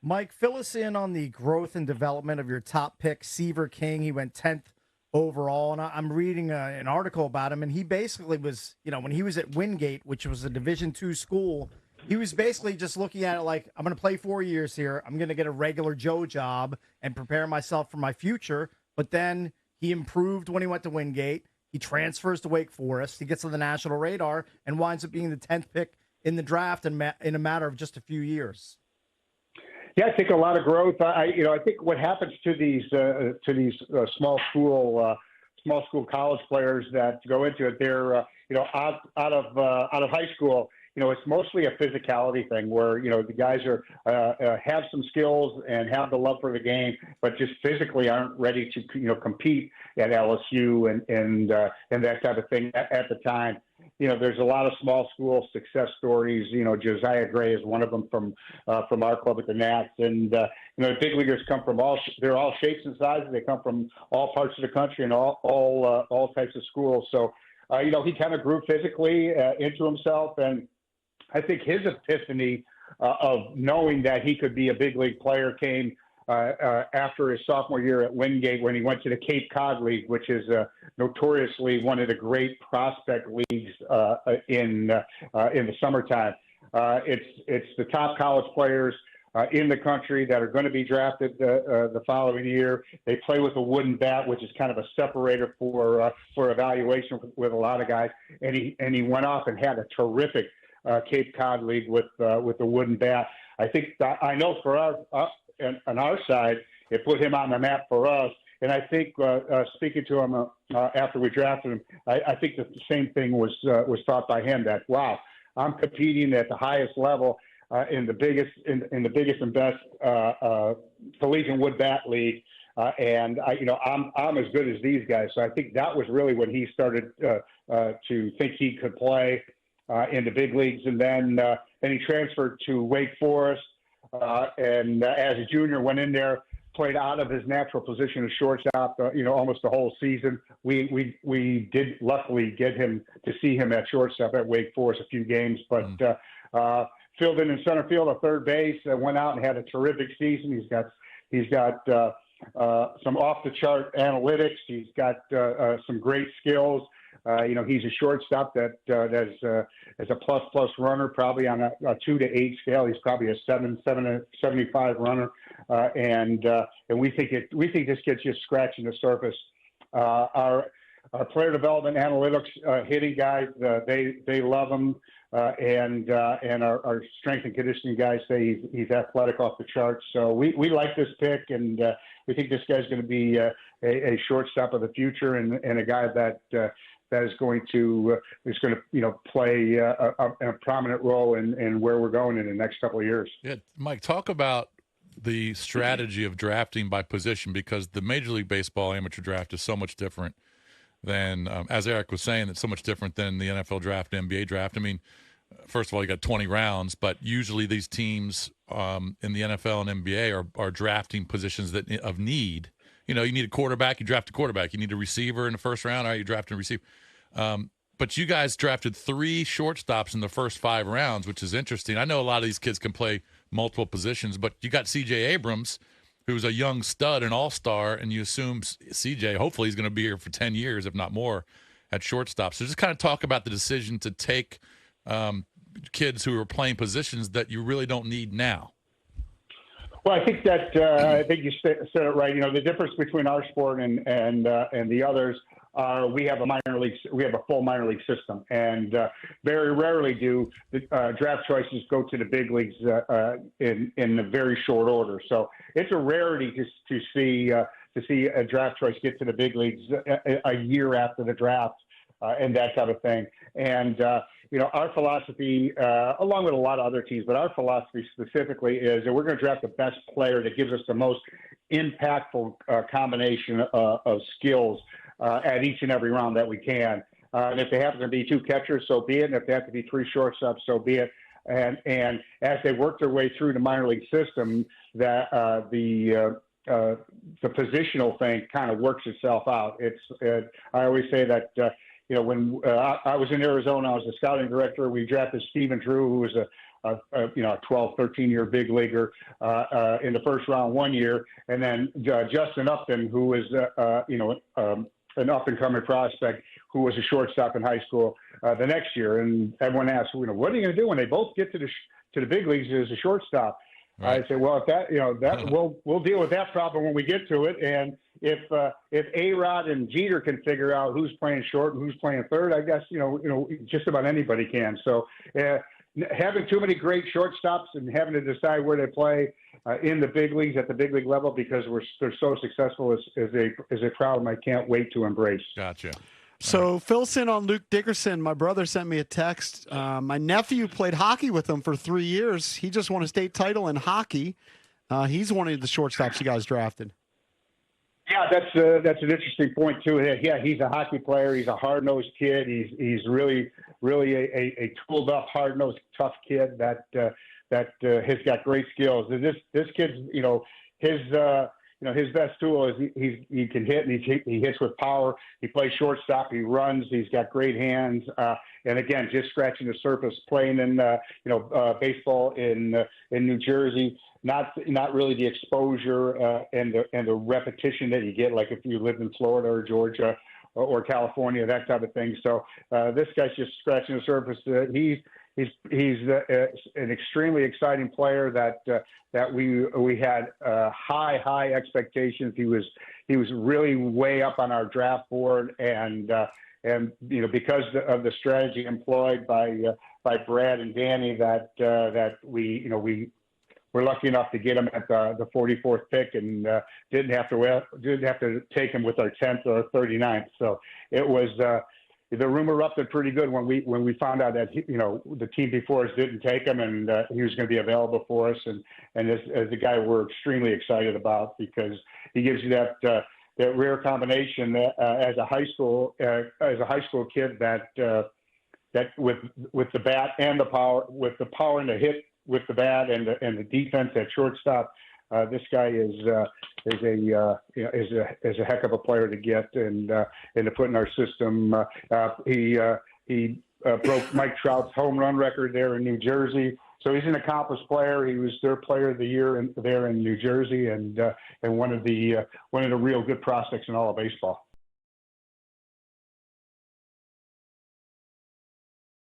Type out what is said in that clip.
Mike, fill us in on the growth and development of your top pick, Seaver King. He went 10th overall, and I'm reading an article about him, and he basically was, when he was at Wingate, which was a Division II school, he was basically just looking at it like, I'm going to play 4 years here. I'm going to get a regular Joe job and prepare myself for my future. But then he improved when he went to Wingate. He transfers to Wake Forest. He gets on the national radar and winds up being the 10th pick in the draft in a matter of just a few years. Yeah, I think a lot of growth. I think what happens to these small school college players that go into it, they're out of high school. It's mostly a physicality thing where the guys have some skills and have the love for the game, but just physically aren't ready to compete at LSU and that type of thing at the time. There's a lot of small school success stories. Josiah Gray is one of them from our club at the Nats. And, the big leaguers come from they're all shapes and sizes. They come from all parts of the country and all types of schools. So, he kind of grew physically into himself. And I think his epiphany of knowing that he could be a big league player came after his sophomore year at Wingate when he went to the Cape Cod League, which is notoriously one of the great prospect leagues in the summertime. It's the top college players in the country that are going to be drafted the following year. They play with a wooden bat, which is kind of a separator for evaluation with a lot of guys. And he went off and had a terrific Cape Cod League with the wooden bat. I know for on our side, it put him on the map for us. And I think speaking to him after we drafted him, I think that the same thing was thought by him that, wow, I'm competing at the highest level in the biggest and best collegiate wood bat league, and I'm as good as these guys. So I think that was really when he started to think he could play in the big leagues, and then he transferred to Wake Forest, and as a junior went in there, played out of his natural position as shortstop, almost the whole season. We did luckily get him to see him at shortstop at Wake Forest a few games, but filled in center field or third base, went out and had a terrific season. He's got some off the chart analytics. He's got some great skills. He's a shortstop that is a plus runner, probably on a 2 to 8 scale. He's probably a 75 runner, and we think this kid's just scratching the surface. Our player development analytics hitting guys, they love him, and our strength and conditioning guys say he's athletic off the charts. So we like this pick, and we think this guy's going to be a shortstop of the future and a guy that is going to play a prominent role in where we're going in the next couple of years. Yeah, Mike, talk about the strategy of drafting by position, because the Major League Baseball amateur draft is so much different than, as Eric was saying, it's so much different than the NFL draft, NBA draft. I mean, first of all, you got 20 rounds, but usually these teams in the NFL and NBA are drafting positions of need. You need a quarterback, you draft a quarterback. You need a receiver in the first round, all right, you draft a receiver. But you guys drafted 3 shortstops in the first 5 rounds, which is interesting. I know a lot of these kids can play multiple positions, but you got C.J. Abrams, who's a young stud, an all-star, and you assume C.J., hopefully he's going to be here for 10 years, if not more, at shortstop. So just kind of talk about the decision to take kids who are playing positions that you really don't need now. Well, I think you said it right. The difference between our sport and the others are we have a full minor league system, and very rarely do the draft choices go to the big leagues in a very short order. So it's a rarity to see a draft choice get to the big leagues a year after the draft and that type of thing. And our philosophy, along with a lot of other teams, but our philosophy specifically is that we're going to draft the best player that gives us the most impactful combination of skills at each and every round that we can. And if they happen to be 2 catchers, so be it. And if they have to be 3 shortstops, so be it. And as they work their way through the minor league system, that the positional thing kind of works itself out. I always say that. When I was in Arizona, I was the scouting director. We drafted Stephen Drew, who was a 12, 13-year big leaguer in the first round one year, and then Justin Upton, who was an up-and-coming prospect who was a shortstop in high school the next year. And everyone asked, what are you going to do when they both get to the big leagues as a shortstop? Right. I said, well, we'll deal with that problem when we get to it. And if A-Rod and Jeter can figure out who's playing short and who's playing third, I guess just about anybody can. So having too many great shortstops and having to decide where they play in the big leagues at the big league level because they're so successful is a problem I can't wait to embrace. Gotcha. So fill us in on Luke Dickerson. My brother sent me a text. My nephew played hockey with him for 3 years. He just won a state title in hockey. He's one of the shortstops you guys drafted. Yeah, that's an interesting point too. Yeah, he's a hockey player. He's a hard-nosed kid. He's really a tooled-up, hard-nosed, tough kid that has got great skills. And this kid's his best tool is he can hit, and he hits with power. He plays shortstop. He runs. He's got great hands. And again, just scratching the surface, playing in baseball in New Jersey. Not really the exposure and the repetition that you get, like if you lived in Florida or Georgia or California, that type of thing. So this guy's just scratching the surface. He's an extremely exciting player that we had high expectations. He was really way up on our draft board, and because of the strategy employed by Brad and Danny that we're lucky enough to get him at the 44th pick, and didn't have to take him with our 10th or 39th. So it was the rumor erupted pretty good when we found out that the team before us didn't take him, and he was going to be available for us. And as a guy we're extremely excited about, because he gives you that rare combination as a high school kid that with the bat and the power, with the power and the hit with the bat and the defense at shortstop. This guy is a heck of a player to get and to put in our system. He broke Mike Trout's home run record there in New Jersey. So he's an accomplished player. He was their player of the year there in New Jersey, and one of the real good prospects in all of baseball.